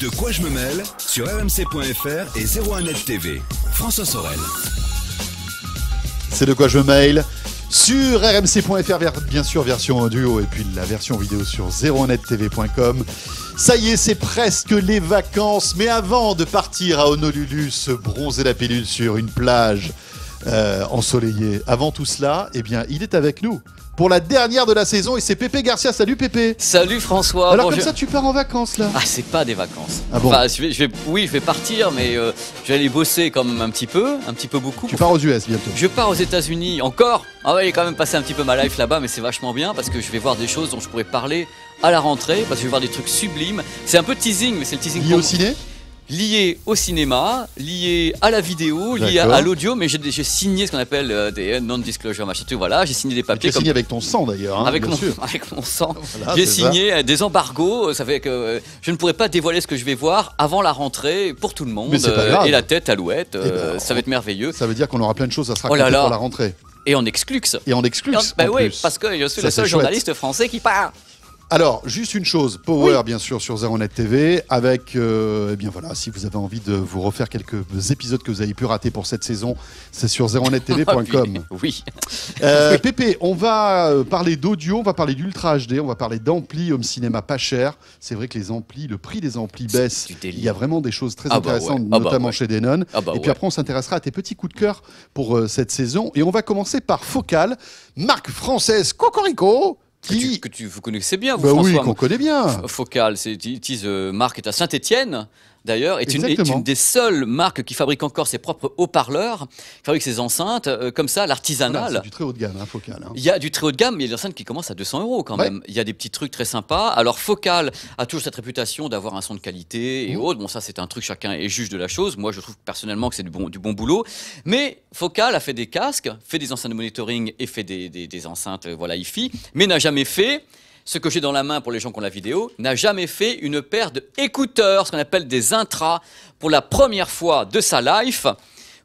De quoi je me mêle sur rmc.fr et 01net TV. François Sorel. C'est de quoi je me mêle sur rmc.fr, bien sûr version audio, et puis la version vidéo sur 01nettv.com. Ça y est, c'est presque les vacances, mais avant de partir à Honolulu se bronzer la pilule sur une plage ensoleillée, avant tout cela, eh bien, il est avec nous pour la dernière de la saison, et c'est Pépé Garcia. Salut Pépé. Salut François. Alors comme ça tu pars en vacances là? Ah, c'est pas des vacances. Ah bon? Enfin, je vais partir, mais je vais aller bosser quand même un petit peu beaucoup. Tu pars aux US bientôt? Je pars aux États-Unis encore. Ah ouais, j'ai quand même passé un petit peu ma life là-bas, mais c'est vachement bien parce que je vais voir des choses dont je pourrais parler à la rentrée, parce que je vais voir des trucs sublimes. C'est un peu teasing, mais c'est le teasing Lié au ciné? Lié au cinéma, lié à la vidéo, lié à l'audio, mais j'ai signé ce qu'on appelle des non-disclosure, machin, voilà, j'ai signé des papiers. Tu as signé avec ton sang d'ailleurs, hein, avec mon sang. Voilà, j'ai signé des embargos, ça fait que je ne pourrais pas dévoiler ce que je vais voir avant la rentrée pour tout le monde. Mais c'est pas grave. Et la tête alouette, ça va être merveilleux. Ça veut dire qu'on aura plein de choses à se raconter pour la rentrée. Et en exclux. Et en exclux. Bah oui, parce que je suis le seul journaliste français qui part. Alors, juste une chose, Power bien sûr sur 01net TV, avec, eh bien voilà, si vous avez envie de vous refaire quelques épisodes que vous avez pu rater pour cette saison, c'est sur 01nettv.com. Oui. Pépé, on va parler d'audio, on va parler d'Ultra HD, on va parler d'ampli home cinéma pas cher. C'est vrai que les amplis, le prix des amplis baisse. Il y a vraiment des choses très intéressantes, notamment chez Denon. Et puis après, on s'intéressera à tes petits coups de cœur pour cette saison. Et on va commencer par Focal, marque française Cocorico. Que vous connaissez bien, vous, bah François. Oui, qu'on connaît bien. Focal, marque est à Saint-Étienne, d'ailleurs, est une des seules marques qui fabrique encore ses propres haut-parleurs, qui fabrique ses enceintes, comme ça, l'artisanal. Voilà, c'est du très haut de gamme, hein, Focal. Hein. Il y a du très haut de gamme, mais il y a des enceintes qui commencent à 200 € quand même. Il y a des petits trucs très sympas. Alors, Focal a toujours cette réputation d'avoir un son de qualité et autres. Bon, ça, c'est un truc, chacun est juge de la chose. Moi, je trouve personnellement que c'est du bon boulot. Mais Focal a fait des casques, fait des enceintes de monitoring et fait des enceintes, voilà, hi-fi, mais n'a jamais fait ce que j'ai dans la main pour les gens qui ont la vidéo, n'a jamais fait une paire d'écouteurs, ce qu'on appelle des intras, pour la première fois de sa life.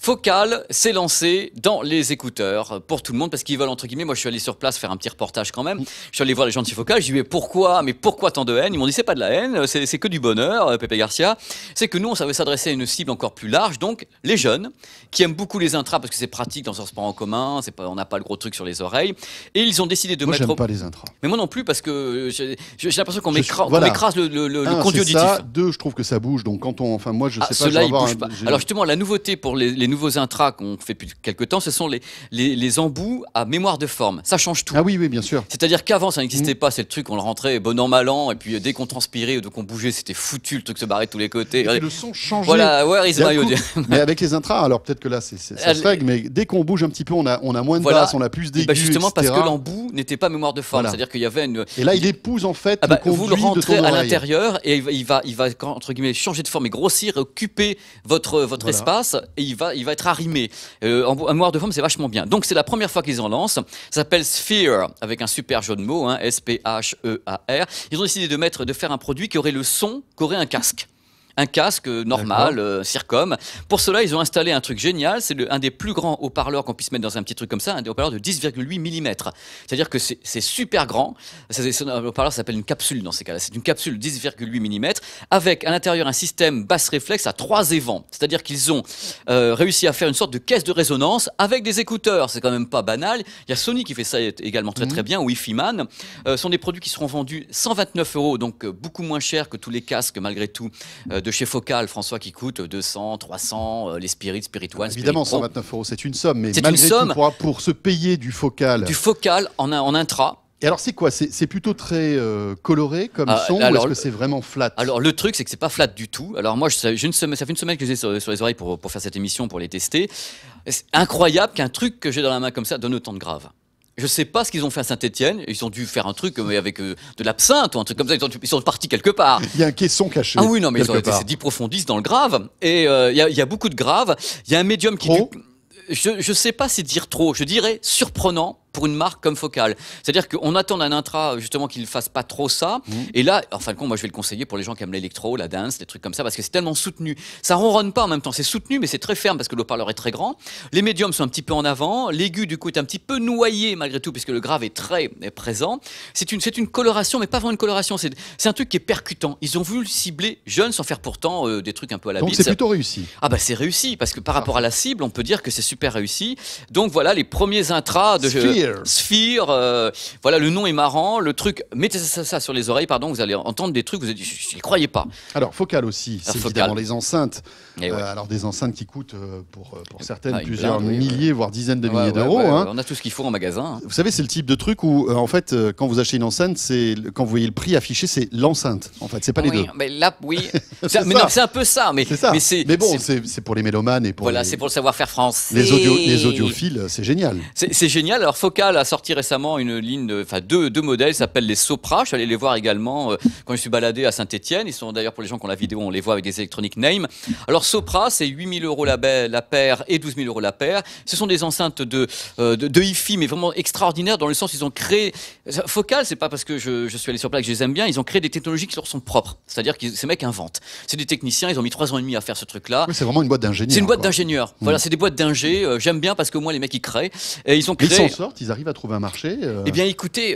Focal s'est lancé dans les écouteurs pour tout le monde parce qu'ils veulent, entre guillemets, moi je suis allé sur place faire un petit reportage quand même, je suis allé voir les gens de chez Focal, je dis mais pourquoi tant de haine? Ils m'ont dit c'est pas de la haine, c'est que du bonheur, Pépé Garcia, c'est que nous on savait s'adresser à une cible encore plus large, donc les jeunes qui aiment beaucoup les intras parce que c'est pratique dans un sport en commun, on n'a pas le gros truc sur les oreilles, et ils ont décidé de mettre... Moi j'aime pas les intras. Mais moi non plus parce que j'ai l'impression qu'on m'écrase le conduit auditif. Ça. Deux, je trouve que ça bouge, donc quand on... Enfin moi je sais pas... Cela il bouge pas. Alors justement la nouveauté pour les nouveaux intras qu'on fait depuis quelques temps, ce sont les embouts à mémoire de forme. Ça change tout. Ah oui, bien sûr. C'est-à-dire qu'avant, ça n'existait pas. C'est le truc, on le rentrait bon an, mal an, et puis dès qu'on transpirait ou dès qu'on bougeait, c'était foutu, le truc se barrait de tous les côtés. Et le son changeait. Voilà, where is my audio? Mais avec les intras, alors peut-être que là, ça se règle, mais dès qu'on bouge un petit peu, on a moins de basse, on a plus d'aigus, justement, etc. parce que l'embout n'était pas mémoire de forme. C'est-à-dire qu'il y avait une... Et là, il épouse en fait le conduit vous le rentrez de ton à l'intérieur et il va entre guillemets changer de forme et grossir, occuper votre espace et il va être arrimé. En mémoire de forme, c'est vachement bien. Donc c'est la première fois qu'ils en lancent. Ça s'appelle Sphere avec un super jeu de mots, hein, S-P-H-E-A-R. Ils ont décidé de faire un produit qui aurait le son qu'aurait un casque. Un casque normal, Circom. Pour cela, ils ont installé un truc génial. C'est un des plus grands haut-parleurs qu'on puisse mettre dans un petit truc comme ça, un des haut-parleurs de 10,8 mm. C'est-à-dire que c'est super grand. Un haut-parleur s'appelle une capsule dans ces cas-là. C'est une capsule 10,8 mm avec à l'intérieur un système basse réflexe à 3 évents. C'est-à-dire qu'ils ont réussi à faire une sorte de caisse de résonance avec des écouteurs. C'est quand même pas banal. Il y a Sony qui fait ça également très bien, Wi-Fi Man. Ce sont des produits qui seront vendus 129 €, donc beaucoup moins cher que tous les casques malgré tout de chez Focal, François, qui coûte 200, 300, les Spirit One. Évidemment, 129 €, c'est une somme, mais malgré tout, pour se payer du Focal. Du Focal en intra. Et alors, c'est quoi? C'est plutôt très coloré comme son, ou est-ce que c'est vraiment flat? Alors, le truc, c'est que c'est pas flat du tout. Alors, moi, ça fait une semaine que j'ai sur les oreilles pour faire cette émission, pour les tester. C'est incroyable qu'un truc que j'ai dans la main comme ça donne autant de grave. Je sais pas ce qu'ils ont fait à Saint-Étienne. Ils ont dû faire un truc avec de l'absinthe ou un truc comme ça. Ils sont partis quelque part. Il y a un caisson caché. Ah oui, non, mais ils ont été 10 profondis dans le grave. Et il y a beaucoup de graves. Il y a un médium qui... Je sais pas si dire trop. Je dirais surprenant pour une marque comme Focal. C'est-à-dire qu'on attend d'un intra justement qu'il ne fasse pas trop ça. Et là, en fin de compte, moi je vais le conseiller pour les gens qui aiment l'électro, la dance, des trucs comme ça, parce que c'est tellement soutenu. Ça ronronne pas en même temps, c'est soutenu, mais c'est très ferme parce que le haut-parleur est très grand. Les médiums sont un petit peu en avant, l'aigu du coup est un petit peu noyé malgré tout, puisque le grave est très présent. C'est une coloration, mais pas vraiment une coloration, c'est un truc qui est percutant. Ils ont voulu cibler jeunes sans faire pourtant des trucs un peu à la Donc Beats. c'est plutôt réussi. Ah bah c'est réussi, parce que par rapport à la cible, on peut dire que c'est super réussi. Donc voilà les premiers intras de Sphere. Voilà, le nom est marrant, le truc, mettez ça sur les oreilles, pardon, vous allez entendre des trucs, vous allez dire, je n'y croyais pas. Alors Focal aussi, c'est Focal. évidemment les enceintes. Ouais. Alors des enceintes qui coûtent pour certaines Ah, une plusieurs blinde, oui, milliers, voire dizaines de milliers d'euros. Ouais, hein. on a tout ce qu'il faut en magasin. Hein. Vous savez, c'est le type de truc où, en fait, quand vous achetez une enceinte, quand vous voyez le prix affiché, c'est l'enceinte. En fait, c'est pas les deux. Mais là, oui. C'est mais ça. non, c'est un peu ça. Mais, C'est ça. mais, Mais bon, c'est pour les mélomanes et pour voilà, les, c'est pour le savoir-faire français. les audiophiles, c'est génial. C'est génial. Alors Focal a sorti récemment une ligne, deux modèles, s'appellent les Sopra. Je suis allé les voir également quand je suis baladé à Saint-Etienne. Ils sont d'ailleurs, pour les gens qui ont la vidéo, on les voit avec des Electronic Name. Alors Sopra, c'est 8 000 € la paire et 12 000 € la paire. Ce sont des enceintes de hi-fi, mais vraiment extraordinaires dans le sens où ils ont créé. Focal, c'est pas parce que je suis allé sur place que je les aime bien. Ils ont créé des technologies qui leur sont propres. C'est-à-dire que ces mecs inventent. C'est des techniciens. Ils ont mis 3 ans et demi à faire ce truc-là. Oui, c'est vraiment une boîte d'ingénieurs. C'est une boîte quoi. d'ingénieurs. Voilà, c'est des boîtes d'ingé. J'aime bien parce que moi, les mecs, ils créent. Et ils ont Mais créé. ils s'en sortent, ils arrivent à trouver un marché. Eh bien, écoutez,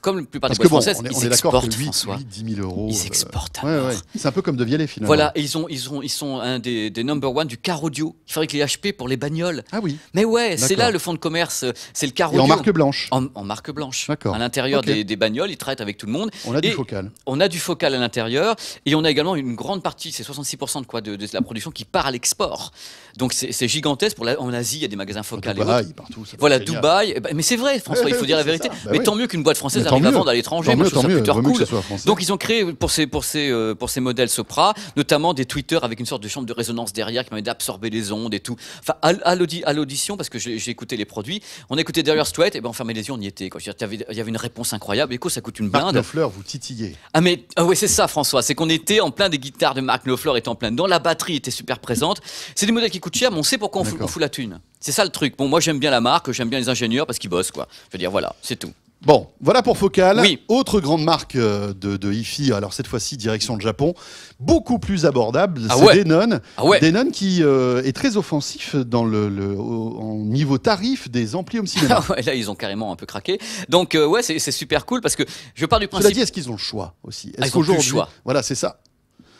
comme la plupart des Parce que boîtes bon, françaises, on ils est d'accord que exportent, 8, François. 10 000 euros. Ils exportent à ouais, mort. ouais. C'est un peu comme De Vialet finalement. Voilà, et ils sont un des number one du car audio. Il faudrait que les HP pour les bagnoles. Ah oui. Mais ouais, c'est D'accord. là le fonds de commerce, c'est le car Et audio. en marque blanche. En marque blanche. D'accord. À l'intérieur Ok. des bagnoles, ils traitent avec tout le monde. On a du Et Focal. On a du Focal à l'intérieur et on a également une grande partie, c'est 66% de la production qui part à l'export. Donc c'est gigantesque. En Asie, il y a des magasins Focal et autres. Dubaï, partout. ça Voilà, doit être génial. Dubaï. Eh ben, mais c'est vrai, François, Ouais, il faut dire la c'est vérité. ça. Bah mais oui. tant mieux qu'une boîte française Mais tant arrive à mieux. vendre à l'étranger. Tant Moi, mieux, je trouve tant ça mieux. plutôt Vaut mieux que cool. ce soit français. Donc ils ont créé pour ces modèles Sopra, notamment des tweeters avec une sorte de chambre de résonance derrière qui permet d'absorber les ondes et tout. Enfin, à l'audition, parce que j'ai écouté les produits, on a écouté Dire Straits, et ben on fermait les yeux, on y était. Quoi. Il y avait une réponse incroyable. Écho, ça coûte une Marc blinde. Knopfler, vous titillez. Ah ouais, c'est ça, François. C'est qu'on était en plein des guitares de Mark Knopfler étaient en plein dedans. La batterie était super présente. C'est des modèles qui coûtent cher, mais on sait pourquoi on fout la thune. C'est ça le truc. Bon, moi j'aime bien la marque, j'aime bien les ingénieurs parce qu'ils bossent, quoi. Je veux dire, voilà, c'est tout. Bon, voilà pour Focal. Oui. Autre grande marque de hi-fi, alors cette fois-ci direction le Japon, beaucoup plus abordable, Ah c'est ouais. Denon. Ah ouais. Denon qui est très offensif dans en niveau tarif des amplis home cinéma. Ah ouais, là, ils ont carrément un peu craqué. Donc, ouais, c'est super cool parce que je pars du Cela principe. dit, est-ce qu'ils ont le choix aussi? Ah, Est-ce ils ont plus le qu'aujourd'hui, choix. voilà, c'est ça.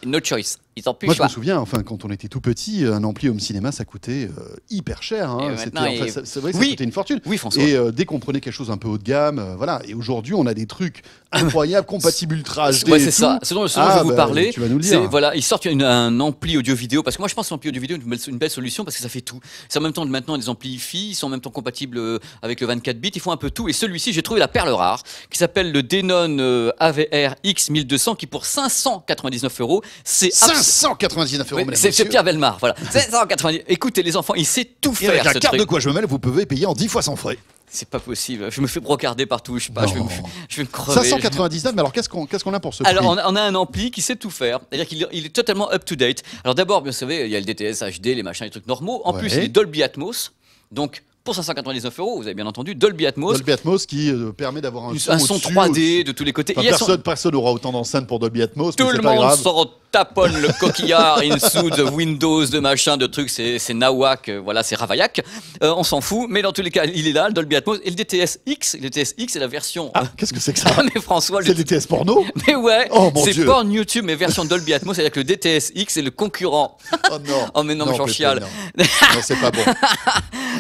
No choice. Ils ont plus Moi, le je me choix. souviens, enfin, quand on était tout petit, un ampli home cinéma, ça coûtait hyper cher. Hein. Et C'était, maintenant, enfin, c'est vrai que ça oui. coûtait une fortune. Oui, François. Et dès qu'on prenait quelque chose un peu haut de gamme, voilà. Et aujourd'hui, on a des trucs incroyables, compatibles Ultra HD. Ouais, et c'est ça. tout. Ce dont je vais vous parler. Tu vas nous le C'est dire. voilà, ils sortent un ampli audio-vidéo parce que moi je pense que l'ampli audio-vidéo est une belle solution parce que ça fait tout. C'est en même temps maintenant des amplis hi-fi, ils sont en même temps compatibles avec le 24 bits, ils font un peu tout. Et celui-ci, j'ai trouvé la perle rare qui s'appelle le Denon AVR X1200 qui pour 599 €, c'est 599 euros, Oui, mesdames, c'est messieurs. Pierre Belmar, voilà. 790. Écoutez les enfants, il sait tout Et avec faire la ce carte truc. de quoi je me mêle, vous pouvez payer en 10 fois sans frais. C'est pas possible. Je me fais brocarder partout. Je sais pas. Je Non. vais me crever. 599, mais alors qu'est-ce qu'on a pour ce Alors, prix? on a un ampli qui sait tout faire. C'est-à-dire qu'il est totalement up-to-date. Alors, d'abord, vous savez, il y a le DTS HD, les machins, les trucs normaux. En Ouais. plus, il est Dolby Atmos. Donc, pour 599 €, vous avez bien entendu, Dolby Atmos. Dolby Atmos qui permet d'avoir un son Un son au-dessus, 3D de tous les côtés. Enfin, Il y a son- personne n'aura autant d'enceintes pour Dolby Atmos, Tout mais le c'est pas monde grave. s'en taponne le coquillard in dessous de Windows, de machin, de trucs, c'est nawak, voilà, c'est ravaillac. On s'en fout, mais dans tous les cas, il est là, le Dolby Atmos. Et le DTS-X, c'est la version... Ah, qu'est-ce que c'est que ça? Ah, mais François, C'est le DTS porno? mais ouais, Oh, mon c'est Dieu. porn YouTube, mais version Dolby Atmos, c'est-à-dire que le DTS-X est le concurrent. Oh non. Oh mais non, mais j'en Pépé, chiale. Non, Non, c'est pas bon.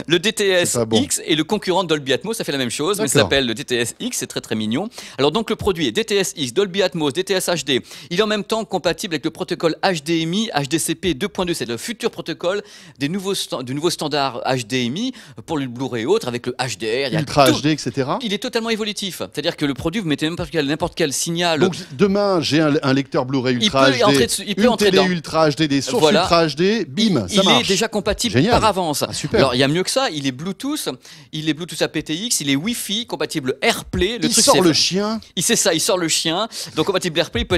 Le C'est pas bon. DTS-X est le concurrent de Dolby Atmos, ça fait la même chose, mais ça D'accord. s'appelle le DTS-X, c'est très très mignon. Alors donc le produit est DTS-X, Dolby Atmos, DTS HD. Il est en même temps compatible avec le protocole HDMI, HDCP 2.2, c'est le futur protocole du nouveau standard HDMI pour le Blu-ray et autres, avec le HDR. il y a Ultra tout. HD, etc. Il est totalement évolutif, c'est-à-dire que le produit, vous mettez n'importe quel signal. Donc demain, j'ai un lecteur Blu-ray Ultra peut HD, entrer dessus, il peut une entrer télé dedans. Ultra HD, des sources Voilà. Ultra HD, bim, ça Il marche. est déjà compatible Génial. par avance. Ah, super. Alors il y a mieux que ça, il est Bluetooth aptX, il est Wi-Fi, compatible AirPlay. Il sort le chien. Il sait ça, il sort le chien. Donc compatible AirPlay, il peut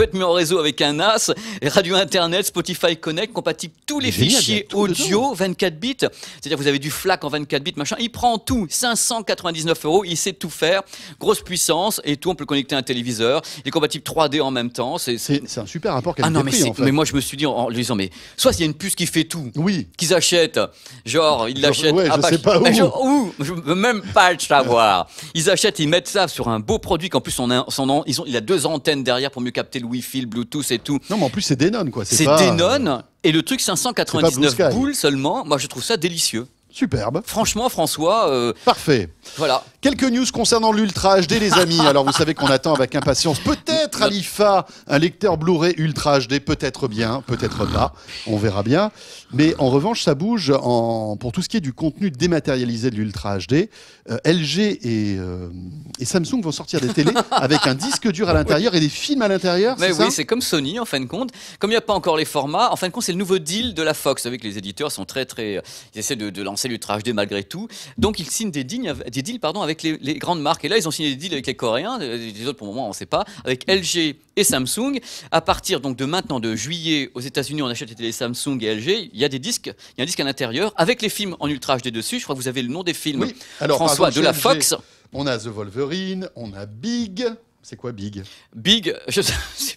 être mis en réseau avec un NAS, radio Internet, Spotify Connect, compatible tous les Génial, il y a fichiers tout audio 24 bits. C'est-à-dire vous avez du FLAC en 24 bits, machin. Il prend tout, 599 €. Il sait tout faire, grosse puissance et tout. On peut le connecter à un téléviseur. Il est compatible 3D en même temps. C'est un super rapport ah non, qualité-prix, en fait. mais moi je me suis dit en lui disant, mais soit il y a une puce qui fait tout, Oui. qu'ils achètent, genre ils l'achètent, ouais, je sais pas où. où, je veux même pas le savoir. Ils achètent, ils mettent ça sur un beau produit qu'en plus il a 2 antennes derrière pour mieux capter le Wi-Fi, le Bluetooth et tout. Non, mais en plus, c'est Denon, quoi. C'est pas, Denon et le truc c'est pas 599 Blue Sky. boules seulement. Moi je trouve ça délicieux. Superbe. Franchement, François, Parfait. voilà. Quelques news concernant l'Ultra HD, les amis. Alors, vous savez qu'on attend avec impatience peut-être à l'IFA un lecteur Blu-ray Ultra HD, peut-être bien, peut-être pas. On verra bien. Mais en revanche, ça bouge pour tout ce qui est du contenu dématérialisé de l'Ultra HD. LG et Samsung vont sortir des télés avec un disque dur à l'intérieur et des films à l'intérieur. Mais c'est ça oui, c'est comme Sony en fin de compte. Comme il n'y a pas encore les formats, en fin de compte, c'est le nouveau deal de la Fox. Vous savez que les éditeurs sont ils essaient de lancer l'Ultra HD malgré tout. Donc ils signent des deals avec les grandes marques. Et là, ils ont signé des deals avec les Coréens. Les autres, pour le moment, on ne sait pas. Avec LG et Samsung. À partir donc de maintenant, de juillet, aux États-Unis, on achète les télé Samsung et LG. Il y a un disque à l'intérieur avec les films en Ultra HD dessus. Je crois que vous avez le nom des films. Oui. Alors, François, par exemple, de la chez Fox. LG, on a The Wolverine, on a Big. C'est quoi Big? Big, je sais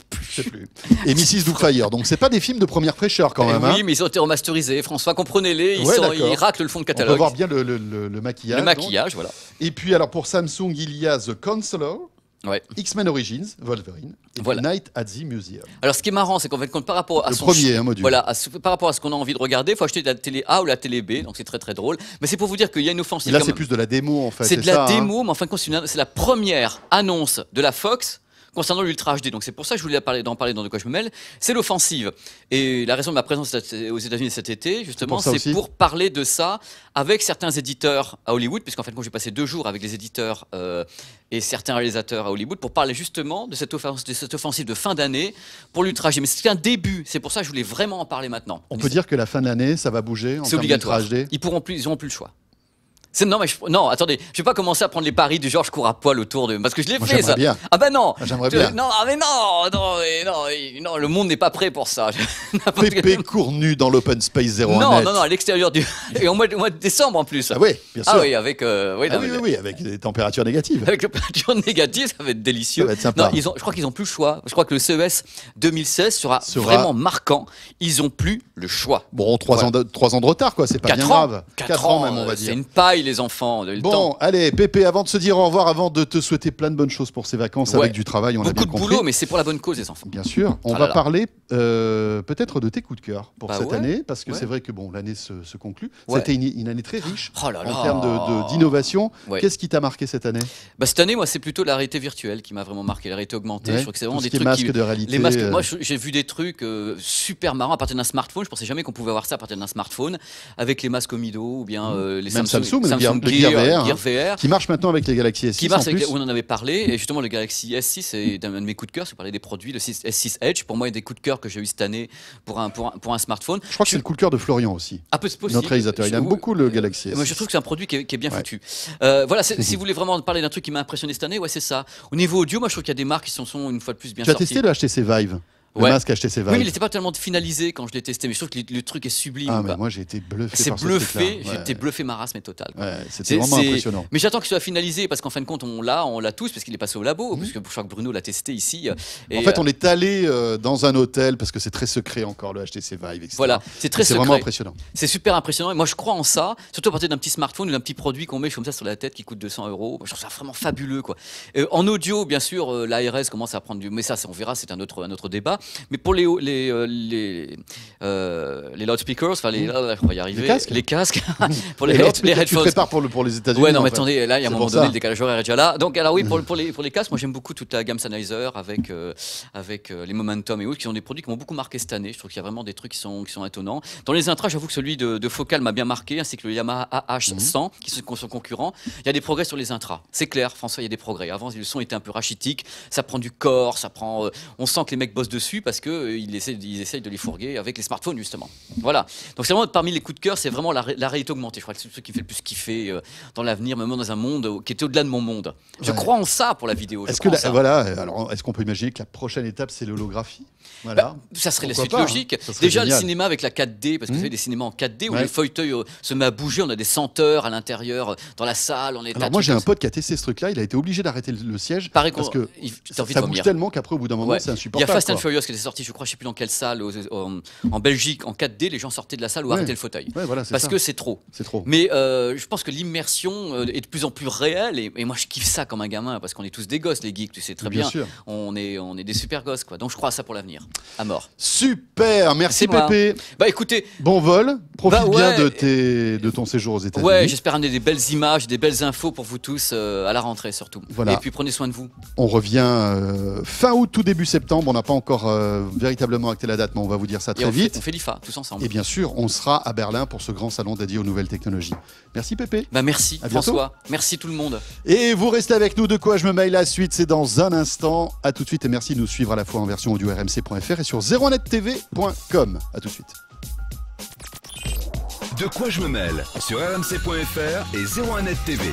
plus. Je sais plus. Et Mrs. Doubtfire. Donc, c'est pas des films de première fraîcheur quand même. Oui, hein. mais ils ont été remasterisés. François, comprenez-les. Ouais, Ils raclent le fond de On peut catalogue. voir bien le maquillage. Le maquillage, voilà. Et puis, alors, pour Samsung, il y a The Counselor, Ouais. X-Men Origins, Wolverine, et Voilà. Night at the Museum. Alors, ce qui est marrant, c'est qu'en fait, par rapport à Le son premier module. voilà, par rapport à ce qu'on a envie de regarder, il faut acheter la télé A ou la télé B. Donc, c'est très très drôle. Mais c'est pour vous dire qu'il y a une offensive. Et là, quand c'est même. plus de la démo, en fait. C'est de la ça, hein. démo, mais en fin de compte, c'est la première annonce de la Fox concernant l'Ultra HD. Donc c'est pour ça que je voulais d'en parler dans De quoi je me mêle. C'est l'offensive. Et la raison de ma présence aux États-Unis cet été, justement, pour ça c'est aussi. pour parler de ça avec certains éditeurs à Hollywood, puisqu'en fait, j'ai passé 2 jours avec les éditeurs et certains réalisateurs à Hollywood pour parler justement de cette offensive de fin d'année pour l'Ultra HD. Mais c'est un début. C'est pour ça que je voulais vraiment en parler maintenant. On peut dire que la fin de l'année, ça va bouger en C'est termes obligatoire. d'Ultra HD. Ils n'auront plus le choix. Non, attendez, je vais pas commencer à prendre les paris du genre je cours à poil autour de. Parce que je l'ai Moi, fait, ça. j'aimerais bien. Ah bah non. J'aimerais bien. Non, ah mais non, le monde n'est pas prêt pour ça. Pépé court nu dans l'open space 01 Non, net. à l'extérieur du. Et au mois de décembre en plus. Ah oui, bien sûr. Ah oui, avec. Oui, avec des températures négatives. Avec l'opération négative, ça va être délicieux. Ça va être sympa. Non, je crois qu'ils n'ont plus le choix. Je crois que le CES 2016 sera vraiment marquant. Ils n'ont plus le choix. Bon, 3 ans de retard, quoi. C'est pas 4 bien ans. grave. 4 ans même, on va C'est dire. une paille, les enfants. Bon, allez, Pépé, avant de se dire au revoir, avant de te souhaiter plein de bonnes choses pour ces vacances Ouais. avec du travail, on l'a bien Beaucoup de compris. boulot, mais c'est pour la bonne cause, les enfants. Bien sûr. On Ah va là là. parler peut-être de tes coups de cœur pour Bah cette ouais. année, parce que Ouais. c'est vrai que bon, l'année se conclut. Ouais. C'était une année très riche Oh là là. en termes d'innovation. Ouais. Qu'est-ce qui t'a marqué cette année? Bah, cette année, moi, c'est plutôt la réalité virtuelle qui m'a vraiment marqué, la réalité augmentée. Ouais, Je trouve que c'est tout vraiment ce des qui est trucs masque de réalité, Les masques. Moi, j'ai vu des trucs super marrants à partir d'un smartphone. Je pensais jamais qu'on pouvait avoir ça à partir d'un smartphone, avec les masques Omido ou bien les Même Samsung, le Gear Gear VR, VR. qui marche maintenant avec les Galaxy S6 Qui marche en avec, plus. on en avait parlé, et justement le Galaxy S6 c'est un de mes coups de cœur. Je parlais des produits, le S6 Edge. Pour moi, il y a des coups de cœur que j'ai eu cette année pour un smartphone. Je crois que c'est le coup de cœur de Florian aussi, Un peu possible. notre réalisateur. Il aime beaucoup le Galaxy S6. Moi, je trouve que c'est un produit qui est bien Ouais. foutu. Voilà, si vous voulez vraiment parler d'un truc qui m'a impressionné cette année, ouais, c'est ça. Au niveau audio, moi, je trouve qu'il y a des marques qui sont une fois de plus bien Tu as sorties. testé le HTC Vive, le Ouais. masque HTC Vive. Oui, mais il n'était pas tellement finalisé quand je l'ai testé, mais je trouve que le truc est sublime. Ah, quoi. mais moi j'ai été bluffé C'est par ce bluffé, truc-là. j'ai été bluffé marasme et total. quoi. Ouais, c'était vraiment impressionnant. Mais j'attends qu'il soit finalisé parce qu'en fin de compte, on l'a tous parce qu'il est passé au labo, parce que je crois que Bruno l'a testé ici. Et, En fait, on est allé dans un hôtel parce que c'est très secret encore le HTC Vive, etc. voilà, c'est très C'est secret. vraiment impressionnant. C'est super impressionnant. Et moi, je crois en ça, surtout à partir d'un petit smartphone ou d'un petit produit qu'on met comme ça sur la tête qui coûte 200 €. Je trouve ça vraiment fabuleux, quoi. En audio, bien sûr, l'ARS commence à prendre du. Mais ça, on verra, c'est un autre débat. Mais pour les loudspeakers, enfin on va y arriver. Les casques. pour Et les l'autre, mais tu headphones. prépares pour les États-Unis. Ouais, non, en mais fait. attendez, là, il y a un C'est moment pour donné, ça. le décalage horaire est déjà là. Donc, alors oui, pour les casques, moi j'aime beaucoup toute la gamme Sennheiser avec les Momentum et autres, qui sont des produits qui m'ont beaucoup marqué cette année. Je trouve qu'il y a vraiment des trucs qui sont étonnants. Dans les intras, j'avoue que celui de Focal m'a bien marqué, ainsi que le Yamaha AH100, qui sont concurrents. Il y a des progrès sur les intras. C'est clair, François, il y a des progrès. Avant, le son était un peu rachitique, ça prend du corps, on sent que les mecs bossent dessus. dessus parce qu'ils essayent de les fourguer avec les smartphones, justement. Voilà. Donc c'est vraiment, parmi les coups de cœur, c'est vraiment la réalité augmentée. Je crois que c'est ce qui fait le plus kiffer dans l'avenir, même dans un monde qui était au-delà de mon monde. Je crois en ça pour la vidéo. Est-ce qu'on peut imaginer que la prochaine étape, c'est l'holographie? Voilà. Ça serait Pourquoi la suite pas, logique. Ça Déjà, génial. le cinéma avec la 4D, parce que vous savez, des cinémas en 4D où le fauteuil se met à bouger, on a des senteurs à l'intérieur, dans la salle. Alors moi, j'ai un pote qui a testé ce truc-là, il a été obligé d'arrêter le siège parce que ça bouge tellement qu'après, au bout d'un moment, c'est Il y a insupportable. Fast and Furious qui était sorti, je crois, je sais plus dans quelle salle, en Belgique, en 4D, les gens sortaient de la salle ou arrêtaient le fauteuil. Parce que c'est trop. C'est trop. Mais je pense que l'immersion est de plus en plus réelle et moi, je kiffe ça comme un gamin parce qu'on est tous des gosses, les geeks, tu sais très bien. Sûr. On est des super gosses, quoi. Donc je crois à ça pour l'avenir. À mort. Super, merci Pépé. Bah écoutez, bon vol, profite bien de ton séjour aux États-Unis. Ouais, j'espère amener des belles images, des belles infos pour vous tous à la rentrée surtout. Voilà. Et puis prenez soin de vous. On revient fin août, tout début septembre. On n'a pas encore véritablement acté la date, mais on va vous dire ça très vite. On fait l'IFA tous ensemble. Et bien sûr, on sera à Berlin pour ce grand salon dédié aux nouvelles technologies. Merci Pépé. Bah merci à François. bientôt. Merci tout le monde. Et vous restez avec nous. De quoi je me mail, la suite, c'est dans un instant. À tout de suite et merci de nous suivre à la fois en version audio rmc.fr et sur 01nettv.com. À tout de suite. De quoi je me mêle sur rmc.fr et 01net TV.